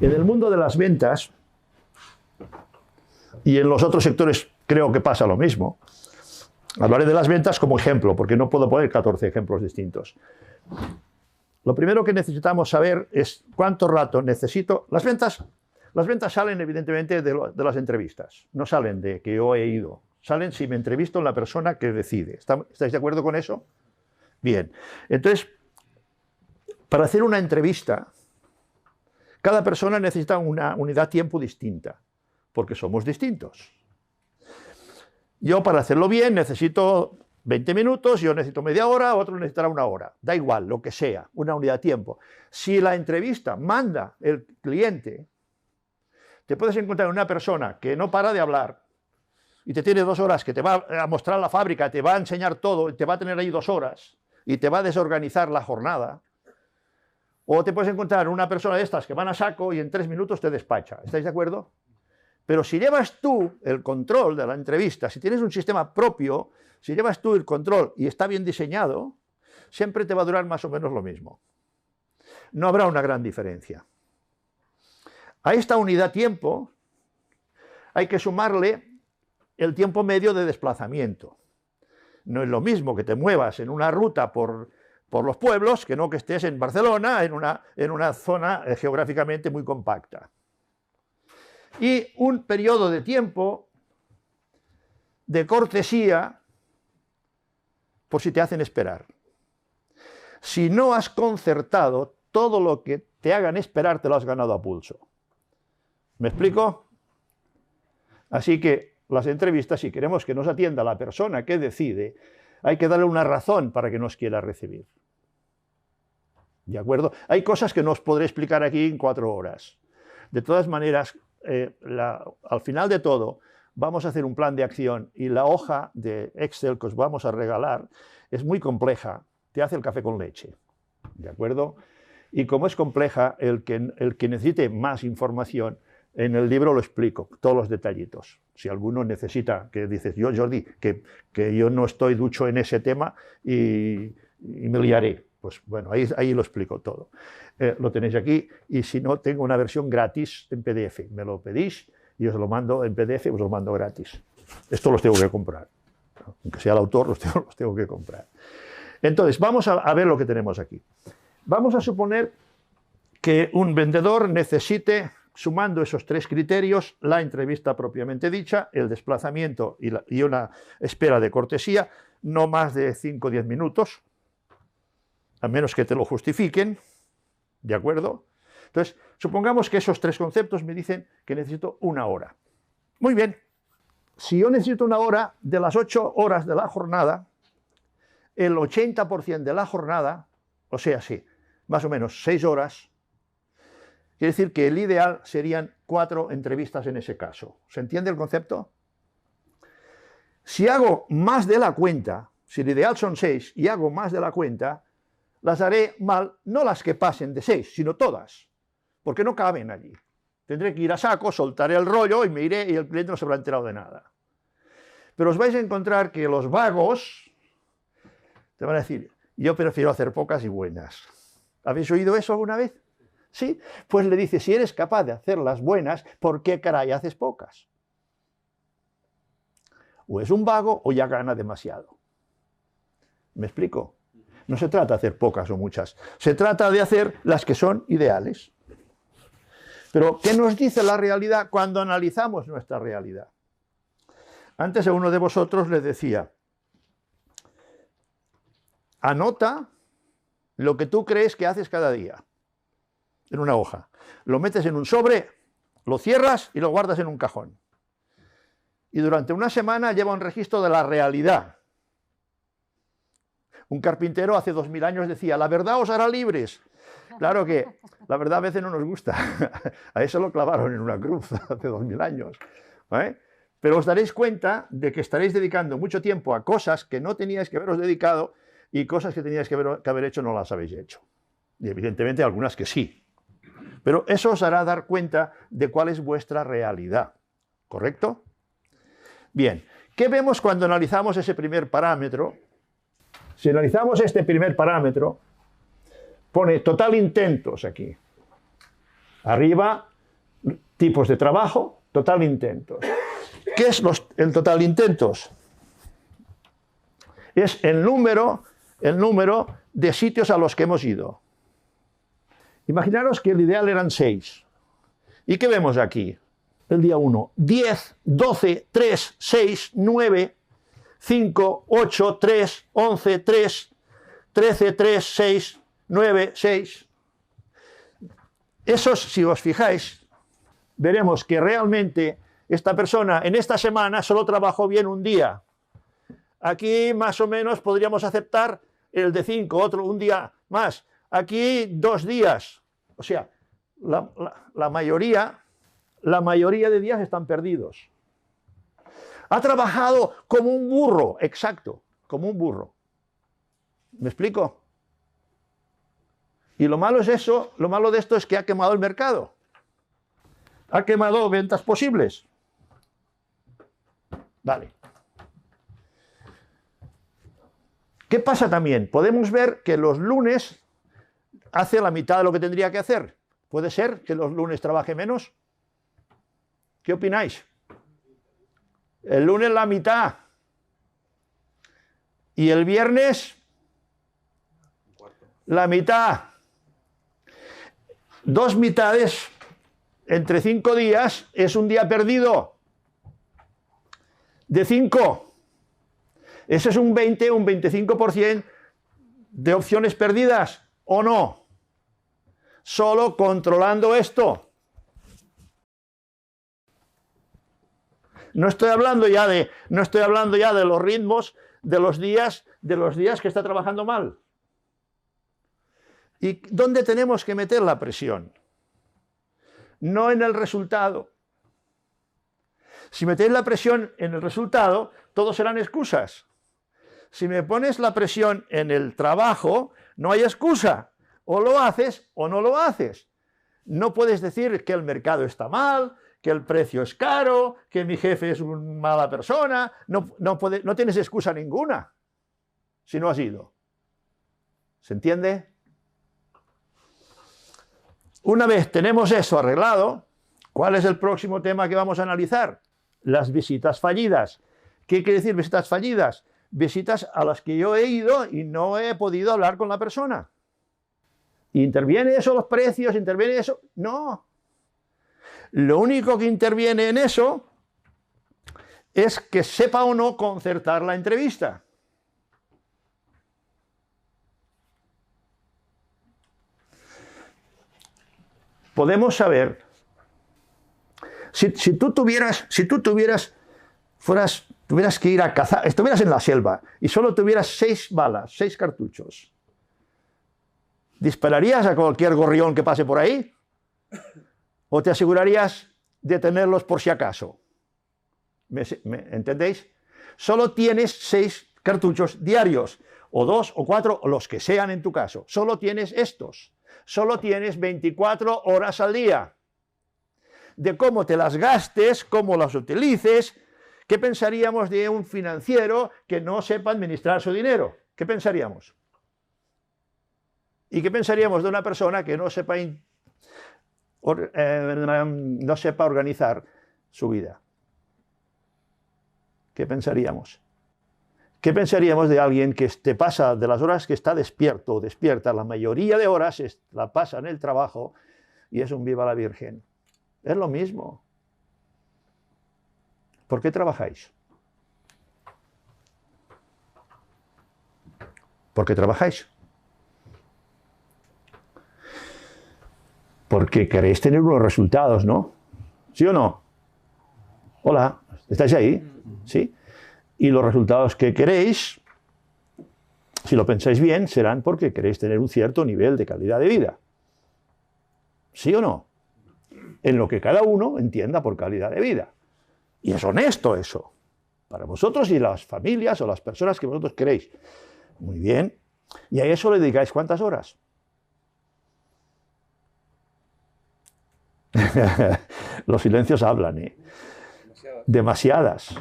En el mundo de las ventas, y en los otros sectores creo que pasa lo mismo, hablaré de las ventas como ejemplo, porque no puedo poner 14 ejemplos distintos. Lo primero que necesitamos saber es cuánto rato necesito. Las ventas salen evidentemente de las entrevistas, no salen de que yo he ido, salen si me entrevisto en la persona que decide. ¿Estáis de acuerdo con eso? Bien, entonces, para hacer una entrevista, cada persona necesita una unidad tiempo distinta, porque somos distintos. Yo para hacerlo bien necesito 20 minutos, yo necesito media hora, otro necesitará una hora. Da igual, lo que sea, una unidad de tiempo. Si la entrevista manda el cliente, te puedes encontrar una persona que no para de hablar y te tiene 2 horas, que te va a mostrar la fábrica, te va a enseñar todo, te va a tener ahí 2 horas y te va a desorganizar la jornada. O te puedes encontrar una persona de estas que van a saco y en 3 minutos te despacha. ¿Estáis de acuerdo? Pero si llevas tú el control de la entrevista, si tienes un sistema propio, si llevas tú el control y está bien diseñado, siempre te va a durar más o menos lo mismo. No habrá una gran diferencia. A esta unidad tiempo hay que sumarle el tiempo medio de desplazamiento. No es lo mismo que te muevas en una ruta por los pueblos que no que estés en Barcelona, en una zona geográficamente muy compacta. Y un periodo de tiempo de cortesía por si te hacen esperar. Si no has concertado, todo lo que te hagan esperar te lo has ganado a pulso. ¿Me explico? Así que las entrevistas, si queremos que nos atienda la persona que decide, hay que darle una razón para que nos quiera recibir. ¿De acuerdo? Hay cosas que no os podré explicar aquí en 4 horas. De todas maneras, al final de todo, vamos a hacer un plan de acción y la hoja de Excel que os vamos a regalar es muy compleja, te hace el café con leche, ¿de acuerdo? Y como es compleja, el que necesite más información, en el libro lo explico, todos los detallitos. Si alguno necesita, que dices, yo Jordi, que yo no estoy ducho en ese tema y me liaré, pues bueno, ahí lo explico todo. Lo tenéis aquí y si no, tengo una versión gratis en PDF. Me lo pedís y os lo mando en PDF, os lo mando gratis. Esto los tengo que comprar. Aunque sea el autor, los tengo que comprar. Entonces, vamos a ver lo que tenemos aquí. Vamos a suponer que un vendedor necesite, sumando esos 3 criterios, la entrevista propiamente dicha, el desplazamiento y una espera de cortesía, no más de 5 o 10 minutos, a menos que te lo justifiquen, ¿de acuerdo? Entonces, supongamos que esos 3 conceptos me dicen que necesito 1 hora. Muy bien, si yo necesito 1 hora, de las 8 horas de la jornada, el 80% de la jornada, o sea, sí, más o menos 6 horas, quiere decir que el ideal serían 4 entrevistas en ese caso. ¿Se entiende el concepto? Si hago más de la cuenta, si el ideal son 6 y hago más de la cuenta, las haré mal, no las que pasen de 6, sino todas, porque no caben allí. Tendré que ir a saco, soltaré el rollo y me iré y el cliente no se habrá enterado de nada. Pero os vais a encontrar que los vagos te van a decir, yo prefiero hacer pocas y buenas. ¿Habéis oído eso alguna vez? ¿Sí? Pues le dice, si eres capaz de hacer las buenas, ¿por qué caray haces pocas? O es un vago o ya gana demasiado. ¿Me explico? No se trata de hacer pocas o muchas, se trata de hacer las que son ideales. Pero, ¿qué nos dice la realidad cuando analizamos nuestra realidad? Antes a uno de vosotros les decía, anota lo que tú crees que haces cada día, en una hoja. Lo metes en un sobre, lo cierras y lo guardas en un cajón. Y durante una semana lleva un registro de la realidad. Un carpintero hace 2000 años decía, la verdad os hará libres. Claro que la verdad a veces no nos gusta. A eso lo clavaron en una cruz hace 2000 años. Pero os daréis cuenta de que estaréis dedicando mucho tiempo a cosas que no teníais que haberos dedicado y cosas que teníais que haber hecho no las habéis hecho. Y evidentemente algunas que sí. Pero eso os hará dar cuenta de cuál es vuestra realidad. ¿Correcto? Bien, ¿qué vemos cuando analizamos ese primer parámetro? Si analizamos este primer parámetro, pone total intentos aquí. Arriba, tipos de trabajo, total de intentos. ¿Qué es el total de intentos? Es el número de sitios a los que hemos ido. Imaginaros que el ideal eran 6. ¿Y qué vemos aquí? El día 1, 10, 12, 3, 6, 9, 5, 8, 3, 11, 3, 13, 3, 6, 9, 6. Esos, si os fijáis, veremos que realmente esta persona en esta semana solo trabajó bien un día. Aquí más o menos podríamos aceptar el de 5, otro un día más. Aquí 2 días. O sea, la mayoría de días están perdidos. Ha trabajado como un burro, exacto, como un burro. ¿Me explico? Y lo malo es eso, lo malo de esto es que ha quemado el mercado. Ha quemado ventas posibles. Vale. ¿Qué pasa también? Podemos ver que los lunes hace la mitad de lo que tendría que hacer. ¿Puede ser que los lunes trabaje menos? ¿Qué opináis? El lunes la mitad. Y el viernes la mitad. 2 mitades entre 5 días es un día perdido. De 5. Ese es un 20, un 25% de opciones perdidas, ¿o no? Solo controlando esto. No estoy hablando ya de los ritmos de los días que está trabajando mal. ¿Y dónde tenemos que meter la presión? No en el resultado. Si metéis la presión en el resultado, todos serán excusas. Si me pones la presión en el trabajo, no hay excusa. O lo haces o no lo haces. No puedes decir que el mercado está mal, que el precio es caro, que mi jefe es una mala persona. No tienes excusa ninguna si no has ido. ¿Se entiende? Una vez tenemos eso arreglado, ¿cuál es el próximo tema que vamos a analizar? Las visitas fallidas. ¿Qué quiere decir visitas fallidas? Visitas a las que yo he ido y no he podido hablar con la persona. ¿Interviene eso los precios? ¿Interviene eso? No. Lo único que interviene en eso es que sepa o no concertar la entrevista. Podemos saber, si tú tuvieras que ir a cazar, estuvieras en la selva y solo tuvieras 6 balas, 6 cartuchos, ¿dispararías a cualquier gorrión que pase por ahí? ¿O te asegurarías de tenerlos por si acaso? ¿Me entendéis? Solo tienes 6 cartuchos diarios, o 2 o 4, o los que sean en tu caso. Solo tienes estos. Solo tienes 24 horas al día. De cómo te las gastes, cómo las utilices. ¿Qué pensaríamos de un financiero que no sepa administrar su dinero? ¿Qué pensaríamos? ¿Y qué pensaríamos de una persona que no sepa organizar su vida? ¿Qué pensaríamos? ¿Qué pensaríamos de alguien que te pasa de las horas que está despierto o despierta, la mayoría de horas la pasa en el trabajo y es un viva la Virgen? Es lo mismo. ¿Por qué trabajáis? ¿Por qué trabajáis? Porque queréis tener unos resultados, ¿no? ¿Sí o no? Hola, ¿estáis ahí? ¿Sí? Y los resultados que queréis, si lo pensáis bien, serán porque queréis tener un cierto nivel de calidad de vida. ¿Sí o no? En lo que cada uno entienda por calidad de vida. Y es honesto eso, para vosotros y las familias o las personas que vosotros queréis. Muy bien. ¿Y a eso le dedicáis cuántas horas? Los silencios hablan, ¿eh? Demasiadas.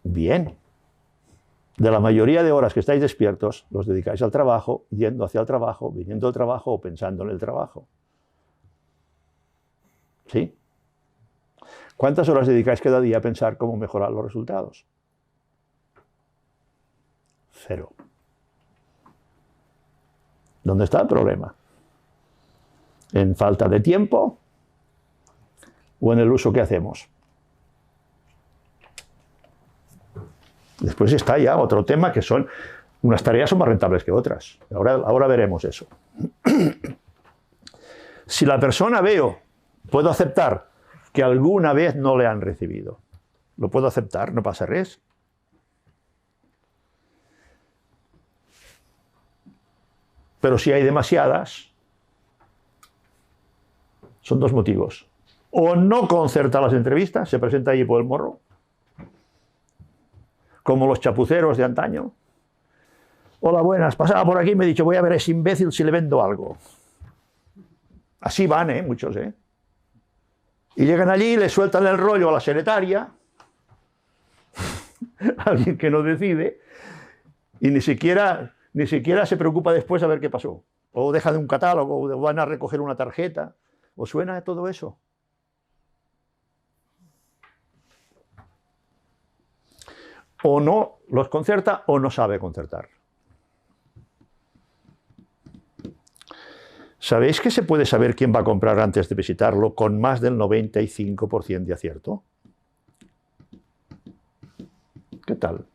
Bien. De la mayoría de horas que estáis despiertos, los dedicáis al trabajo, yendo hacia el trabajo, viniendo del trabajo o pensando en el trabajo. ¿Sí? ¿Cuántas horas dedicáis cada día a pensar cómo mejorar los resultados? 0. ¿Dónde está el problema? ¿En falta de tiempo o en el uso que hacemos? Después está ya otro tema que son, unas tareas son más rentables que otras. Ahora veremos eso. Si la persona puedo aceptar que alguna vez no le han recibido. Lo puedo aceptar, no pasa res. Pero si hay demasiadas, son 2 motivos. O no concerta las entrevistas, se presenta allí por el morro, como los chapuceros de antaño. Hola, buenas, pasaba por aquí y me he dicho, voy a ver a ese imbécil si le vendo algo. Así van, muchos, Y llegan allí, le sueltan el rollo a la secretaria, alguien que no decide, y ni siquiera se preocupa después a ver qué pasó. O deja de un catálogo, o van a recoger una tarjeta. ¿Os suena de todo eso? O no los concerta o no sabe concertar. ¿Sabéis que se puede saber quién va a comprar antes de visitarlo con más del 95% de acierto? ¿Qué tal?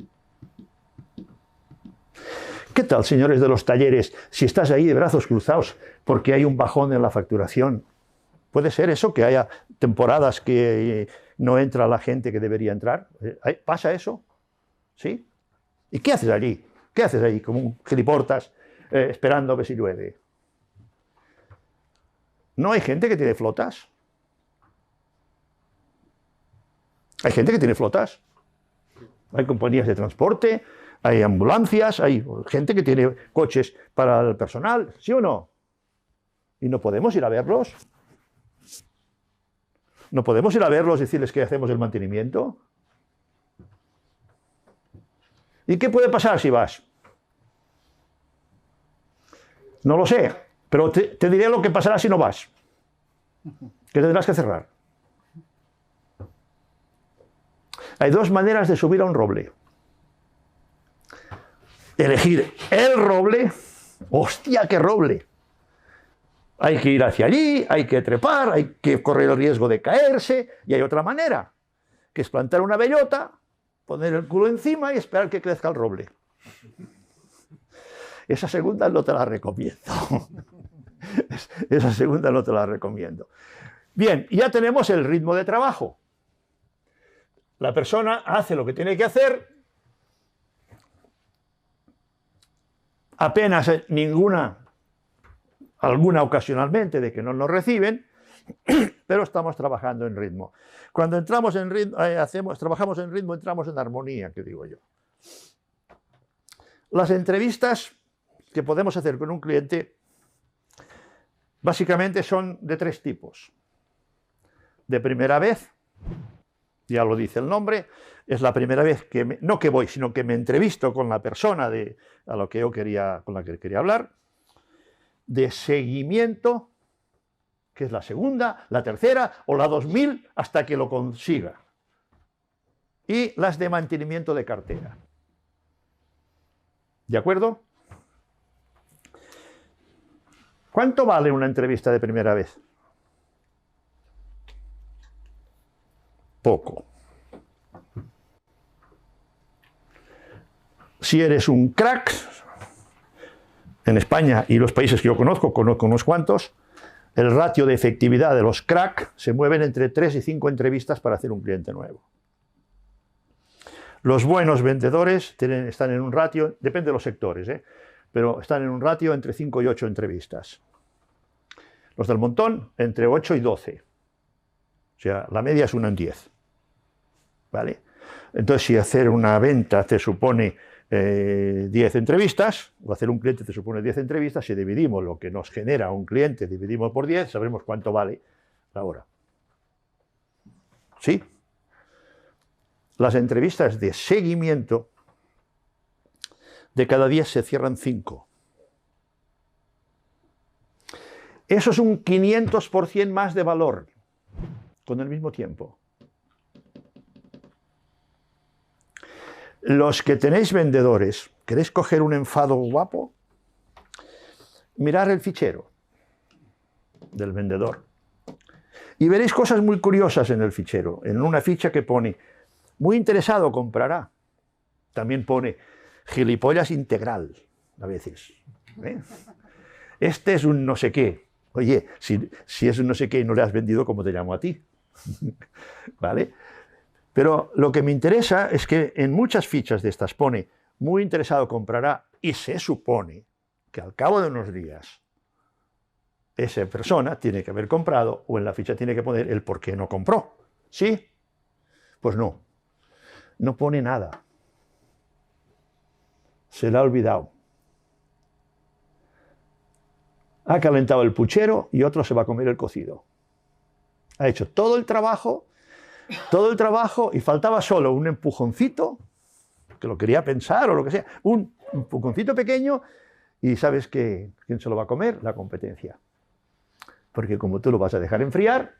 ¿Qué tal, señores de los talleres, si estás ahí de brazos cruzados porque hay un bajón en la facturación? ¿Puede ser eso, que haya temporadas que no entra la gente que debería entrar? ¿Pasa eso? ¿Sí? ¿Y qué haces allí? ¿Qué haces allí como un giliportas esperando a ver si llueve? ¿No hay gente que tiene flotas? Hay gente que tiene flotas. Hay compañías de transporte, hay ambulancias, hay gente que tiene coches para el personal, ¿sí o no? ¿Y no podemos ir a verlos? ¿No podemos ir a verlos y decirles que hacemos el mantenimiento? ¿Y qué puede pasar si vas? No lo sé, pero te diré lo que pasará si no vas. Que tendrás que cerrar. Hay 2 maneras de subir a un roble. Elegir el roble. ¡Hostia, qué roble! Hay que ir hacia allí, hay que trepar, hay que correr el riesgo de caerse, y hay otra manera, que es plantar una bellota, poner el culo encima y esperar que crezca el roble. Esa segunda no te la recomiendo. Esa segunda no te la recomiendo. Bien, ya tenemos el ritmo de trabajo. La persona hace lo que tiene que hacer, apenas alguna ocasionalmente de que no nos reciben, pero estamos trabajando en ritmo. Cuando entramos en ritmo, trabajamos en ritmo, entramos en armonía, que digo yo. Las entrevistas que podemos hacer con un cliente básicamente son de 3 tipos. De primera vez, ya lo dice el nombre, es la primera vez que no que voy, sino que me entrevisto con la persona con la que quería hablar. De seguimiento, que es la segunda, la tercera o la 2000 hasta que lo consiga. Y las de mantenimiento de cartera. ¿De acuerdo? ¿Cuánto vale una entrevista de primera vez? Poco. Si eres un crack, en España y los países que yo conozco unos cuantos, el ratio de efectividad de los crack se mueven entre 3 y 5 entrevistas para hacer un cliente nuevo. Los buenos vendedores están en un ratio, depende de los sectores, pero están en un ratio entre 5 y 8 entrevistas. Los del montón, entre 8 y 12. O sea, la media es 1 en 10. ¿Vale? Entonces, si hacer una venta te supone 10 entrevistas, o hacer un cliente te supone 10 entrevistas, si dividimos lo que nos genera un cliente, dividimos por 10, sabremos cuánto vale la hora. ¿Sí? Las entrevistas de seguimiento, de cada 10 se cierran 5. Eso es un 500% más de valor. con el mismo tiempo. Los que tenéis vendedores, ¿queréis coger un enfado guapo? Mirar el fichero del vendedor. Y veréis cosas muy curiosas en el fichero. En una ficha que pone, muy interesado comprará. También pone, gilipollas integral, a veces. ¿Eh? Este es un no sé qué. Oye, si es un no sé qué y no le has vendido, ¿cómo te llamo a ti? ¿Vale? Pero lo que me interesa es que en muchas fichas de estas pone, muy interesado comprará, y se supone que al cabo de unos días esa persona tiene que haber comprado, o en la ficha tiene que poner el por qué no compró. ¿Sí? Pues no. No pone nada. Se le ha olvidado. Ha calentado el puchero y otro se va a comer el cocido. Ha hecho todo el trabajo y faltaba solo un empujoncito, que lo quería pensar o lo que sea, un empujoncito pequeño, y ¿sabes quién se lo va a comer? La competencia. Porque como tú lo vas a dejar enfriar,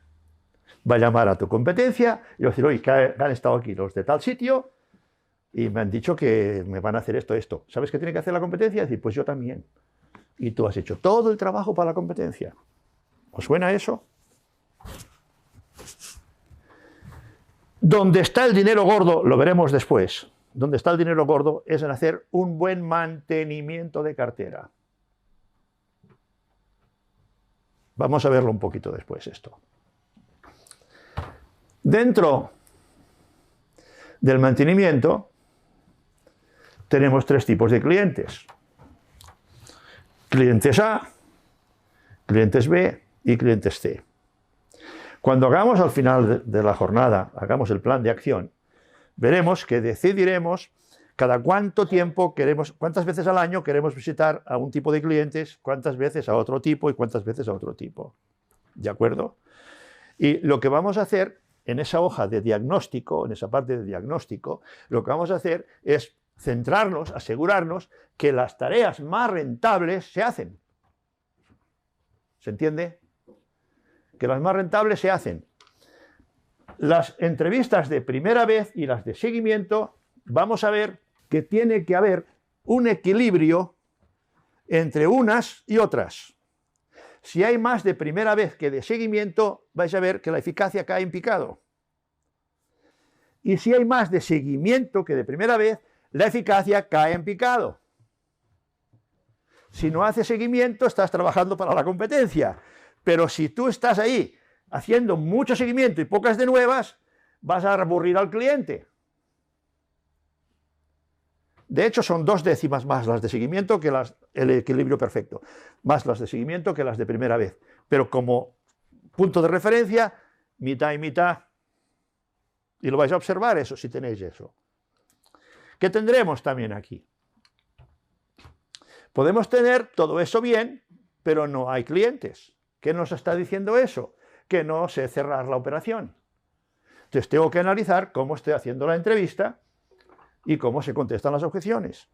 va a llamar a tu competencia y va a decir, oye, que han estado aquí los de tal sitio y me han dicho que me van a hacer esto. ¿Sabes qué tiene que hacer la competencia? Decir, pues yo también. Y tú has hecho todo el trabajo para la competencia. ¿Os suena eso? Donde está el dinero gordo, lo veremos después, donde está el dinero gordo es en hacer un buen mantenimiento de cartera. Vamos a verlo un poquito después esto. Dentro del mantenimiento tenemos tres tipos de clientes. Clientes A, clientes B y clientes C. Cuando hagamos al final de la jornada, hagamos el plan de acción, veremos que decidiremos cada cuánto tiempo queremos, cuántas veces al año queremos visitar a un tipo de clientes, cuántas veces a otro tipo y cuántas veces a otro tipo. ¿De acuerdo? Y lo que vamos a hacer en esa hoja de diagnóstico, en esa parte de diagnóstico, lo que vamos a hacer es centrarnos, asegurarnos que las tareas más rentables se hacen. ¿Se entiende? Que las más rentables se hacen. Las entrevistas de primera vez y las de seguimiento, vamos a ver que tiene que haber un equilibrio entre unas y otras. Si hay más de primera vez que de seguimiento, vais a ver que la eficacia cae en picado. Y si hay más de seguimiento que de primera vez, la eficacia cae en picado. Si no haces seguimiento, estás trabajando para la competencia. Pero si tú estás ahí haciendo mucho seguimiento y pocas de nuevas, vas a aburrir al cliente. De hecho, son 2 décimas más las de seguimiento que el equilibrio perfecto, más las de seguimiento que las de primera vez. Pero como punto de referencia, mitad y mitad. Y lo vais a observar eso, si tenéis eso. ¿Qué tendremos también aquí? Podemos tener todo eso bien, pero no hay clientes. ¿Qué nos está diciendo eso? Que no sé cerrar la operación. Entonces tengo que analizar cómo estoy haciendo la entrevista y cómo se contestan las objeciones.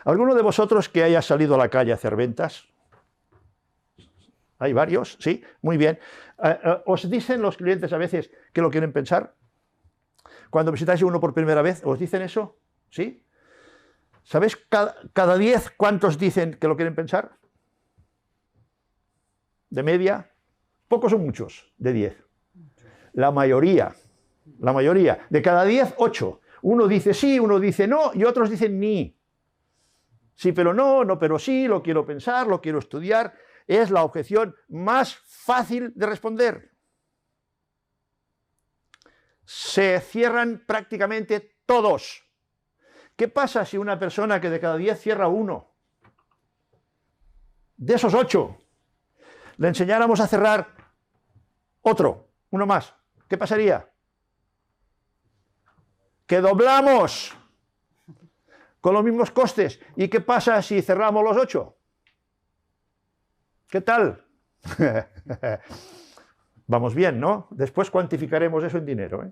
¿Alguno de vosotros que haya salido a la calle a hacer ventas? ¿Hay varios? ¿Sí? Muy bien. ¿Os dicen los clientes a veces que lo quieren pensar? Cuando visitáis a uno por primera vez, ¿os dicen eso? ¿Sí? ¿Sabéis cada 10 cuántos dicen que lo quieren pensar? ¿De media? Pocos o muchos, de 10. La mayoría. De cada 10, 8. Uno dice sí, uno dice no, y otros dicen ni. Sí, pero no, no, pero sí, lo quiero pensar, lo quiero estudiar. Es la objeción más fácil de responder. Se cierran prácticamente todos. ¿Qué pasa si una persona que de cada 10 cierra uno? De esos 8, le enseñáramos a cerrar uno más. ¿Qué pasaría? Que doblamos con los mismos costes. ¿Y qué pasa si cerramos los 8? ¿Qué tal? Vamos bien, ¿no? Después cuantificaremos eso en dinero, ¿eh?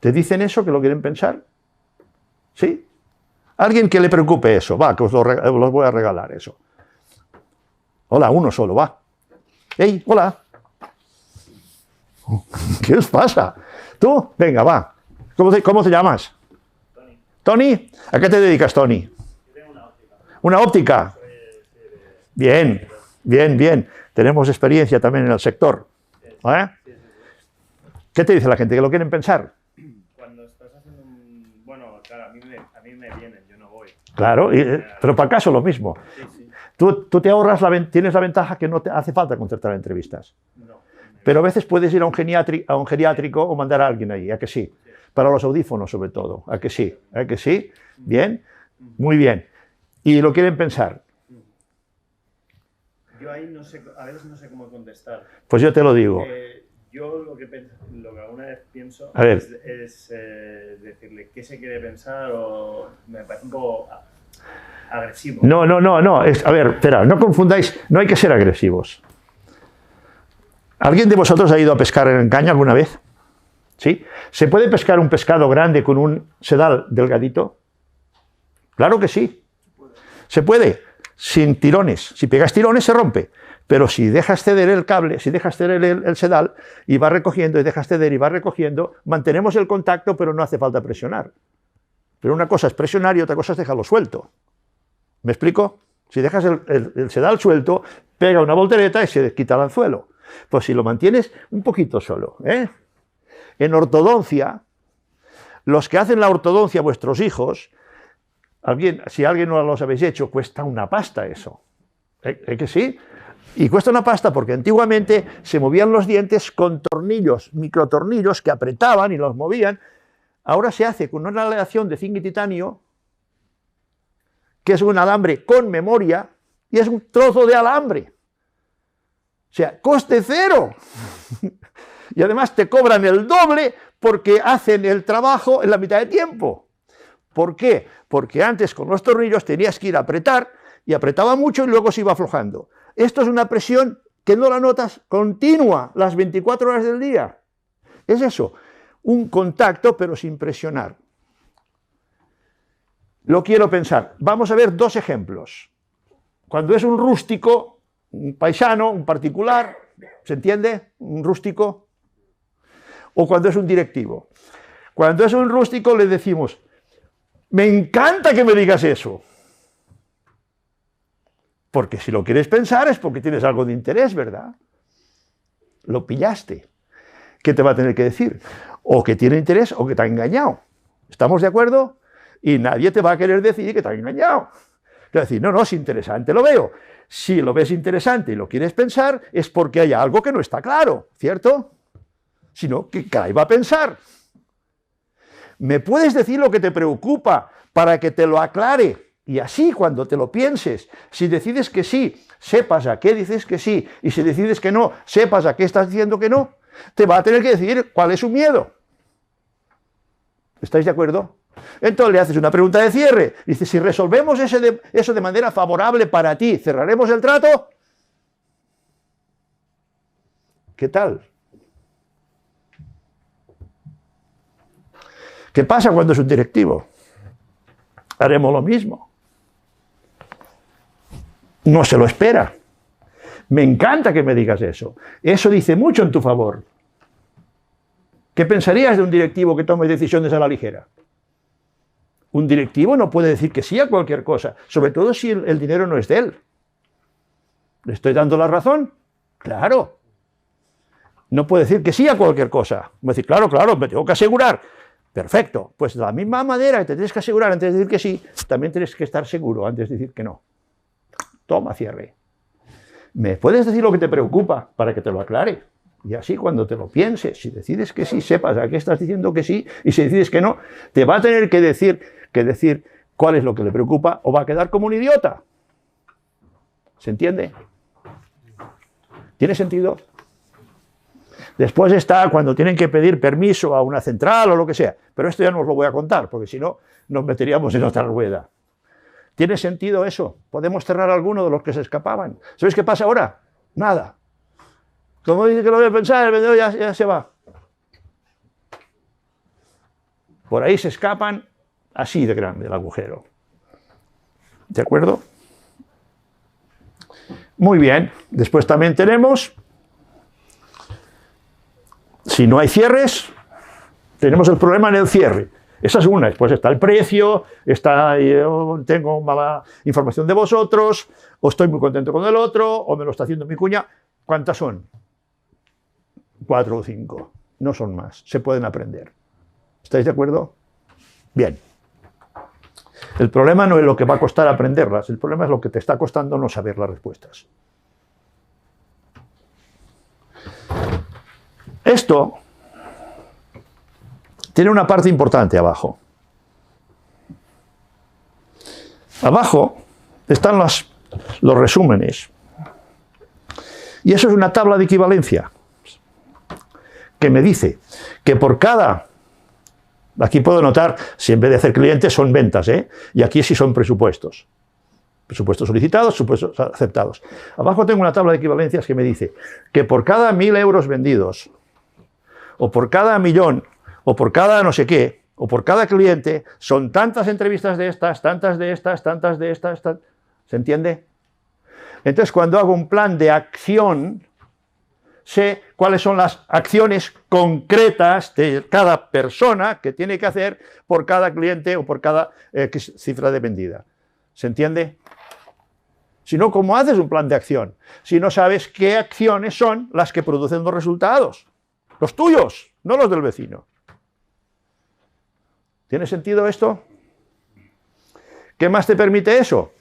¿Te dicen eso, que lo quieren pensar? ¿Sí? Alguien que le preocupe eso, va, que os los voy a regalar eso. Hola, uno solo, va. ¡Ey, hola! ¿Qué os pasa? ¿Tú? Venga, va. ¿Cómo te llamas? Tony. ¿Tony? ¿A qué te dedicas, Tony? Yo tengo una óptica. ¿Una óptica? Bien, bien, bien. Tenemos experiencia también en el sector. ¿Eh? ¿Qué te dice la gente? ¿Que lo quieren pensar? Cuando estás haciendo un... Bueno, claro, a mí me vienen, yo no voy. Claro, pero para caso lo mismo. Sí, sí. Tú te ahorras, tienes la ventaja que no te hace falta concertar entrevistas. No. Pero a veces puedes ir a un geriátrico o mandar a alguien ahí, ¿a que sí? Para los audífonos sobre todo, ¿a que sí? ¿A que sí? ¿Bien? Muy bien. ¿Y lo quieren pensar? Yo ahí no sé, a veces no sé cómo contestar. Pues yo te lo digo. Yo lo que alguna vez pienso A ver. es decirle qué se quiere pensar o me parece un poco agresivo. No. A ver, espera, no confundáis, no hay que ser agresivos. ¿Alguien de vosotros ha ido a pescar en caña alguna vez? ¿Sí? ¿Se puede pescar un pescado grande con un sedal delgadito? Claro que sí. Se puede, sin tirones. Si pegas tirones se rompe. Pero si dejas ceder el cable, si dejas ceder el sedal y vas recogiendo y dejas ceder y vas recogiendo, mantenemos el contacto, pero no hace falta presionar. Pero una cosa es presionar y otra cosa es dejarlo suelto. ¿Me explico? Si dejas el sedal suelto, pega una voltereta y se quita el anzuelo. Pues si lo mantienes un poquito solo, ¿eh? En ortodoncia, los que hacen la ortodoncia, vuestros hijos, si alguien no los habéis hecho, cuesta una pasta eso. ¿Eh que sí? Y cuesta una pasta porque antiguamente se movían los dientes con tornillos, microtornillos que apretaban y los movían. Ahora se hace con una aleación de zinc y titanio, que es un alambre con memoria, y es un trozo de alambre. O sea, coste cero. Y además te cobran el doble porque hacen el trabajo en la mitad de tiempo. ¿Por qué? Porque antes con los tornillos tenías que ir a apretar, y apretaba mucho y luego se iba aflojando. Esto es una presión que no la notas continua las 24 horas del día. Es eso, un contacto pero sin presionar. Lo quiero pensar. Vamos a ver dos ejemplos. Cuando es un rústico, un paisano, un particular, ¿se entiende? Un rústico. O cuando es un directivo. Cuando es un rústico le decimos, me encanta que me digas eso. Porque si lo quieres pensar es porque tienes algo de interés, ¿verdad? Lo pillaste. ¿Qué te va a tener que decir? O que tiene interés o que te ha engañado. ¿Estamos de acuerdo? Y nadie te va a querer decir que te ha engañado. Te va a decir, no, es interesante, lo veo. Si lo ves interesante y lo quieres pensar, es porque hay algo que no está claro, ¿cierto? Si no, ¿qué caray va a pensar? ¿Me puedes decir lo que te preocupa para que te lo aclare? Y así, cuando te lo pienses, si decides que sí, sepas a qué dices que sí, y si decides que no, sepas a qué estás diciendo que no, te va a tener que decir cuál es su miedo. ¿Estáis de acuerdo? Entonces le haces una pregunta de cierre. Dices, si resolvemos eso de manera favorable para ti, ¿cerraremos el trato? ¿Qué tal? ¿Qué pasa cuando es un directivo? Haremos lo mismo. No se lo espera. Me encanta que me digas eso. Eso dice mucho en tu favor. ¿Qué pensarías de un directivo que tome decisiones a la ligera? Un directivo no puede decir que sí a cualquier cosa, sobre todo si el dinero no es de él. ¿Le estoy dando la razón? Claro. No puede decir que sí a cualquier cosa. Va a decir, claro, me tengo que asegurar. Perfecto. Pues de la misma manera que te tienes que asegurar antes de decir que sí, también tienes que estar seguro antes de decir que no. Toma, cierre. ¿Me puedes decir lo que te preocupa para que te lo aclare? Y así cuando te lo pienses, si decides que sí, sepas a qué estás diciendo que sí, y si decides que no, te va a tener que decir cuál es lo que le preocupa o va a quedar como un idiota. ¿Se entiende? ¿Tiene sentido? Después está cuando tienen que pedir permiso a una central o lo que sea, pero esto ya no os lo voy a contar, porque si no, nos meteríamos en otra rueda. ¿Tiene sentido eso? ¿Podemos cerrar alguno de los que se escapaban? ¿Sabéis qué pasa ahora? Nada. Como dice que lo voy a pensar, el vendedor ya se va. Por ahí se escapan así de grande el agujero. ¿De acuerdo? Muy bien. Después también tenemos, si no hay cierres, tenemos el problema en el cierre. Esa es una. Después está el precio, yo tengo mala información de vosotros, o estoy muy contento con el otro, o me lo está haciendo mi cuña. ¿Cuántas son? 4 o 5. No son más. Se pueden aprender. ¿Estáis de acuerdo? Bien. El problema no es lo que va a costar aprenderlas, el problema es lo que te está costando no saber las respuestas. Esto tiene una parte importante abajo. Abajo están los resúmenes. Y eso es una tabla de equivalencia que me dice que por cada... Aquí puedo notar, si en vez de hacer clientes son ventas, y aquí sí son presupuestos. Presupuestos solicitados, presupuestos aceptados. Abajo tengo una tabla de equivalencias que me dice que por cada 1.000 euros vendidos, o por cada 1.000.000, o por cada no sé qué, o por cada cliente, son tantas entrevistas de estas, tantas de estas, tantas de estas. ¿Se entiende? Entonces, cuando hago un plan de acción, sé cuáles son las acciones concretas de cada persona que tiene que hacer por cada cliente o por cada cifra de vendida. ¿Se entiende? Si no, ¿cómo haces un plan de acción? Si no sabes qué acciones son las que producen los resultados. Los tuyos, no los del vecino. ¿Tiene sentido esto? ¿Qué más te permite eso?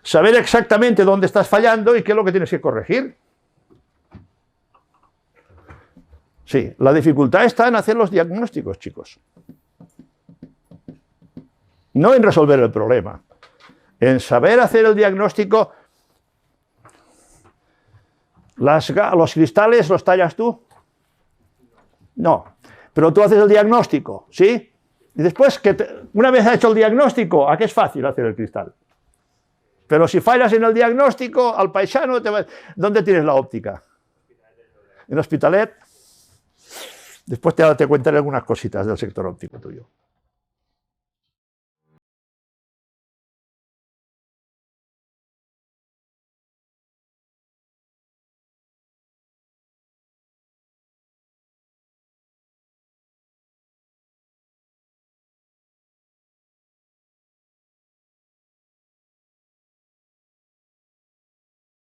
Saber exactamente dónde estás fallando y qué es lo que tienes que corregir. Sí, la dificultad está en hacer los diagnósticos, chicos. No en resolver el problema. En saber hacer el diagnóstico. ¿Los cristales los tallas tú? No. Pero tú haces el diagnóstico, ¿sí? Y después, una vez hecho el diagnóstico, ¿a qué es fácil hacer el cristal? Pero si fallas en el diagnóstico, al paisano, ¿dónde tienes la óptica? En Hospitalet. Después te contaré algunas cositas del sector óptico tuyo.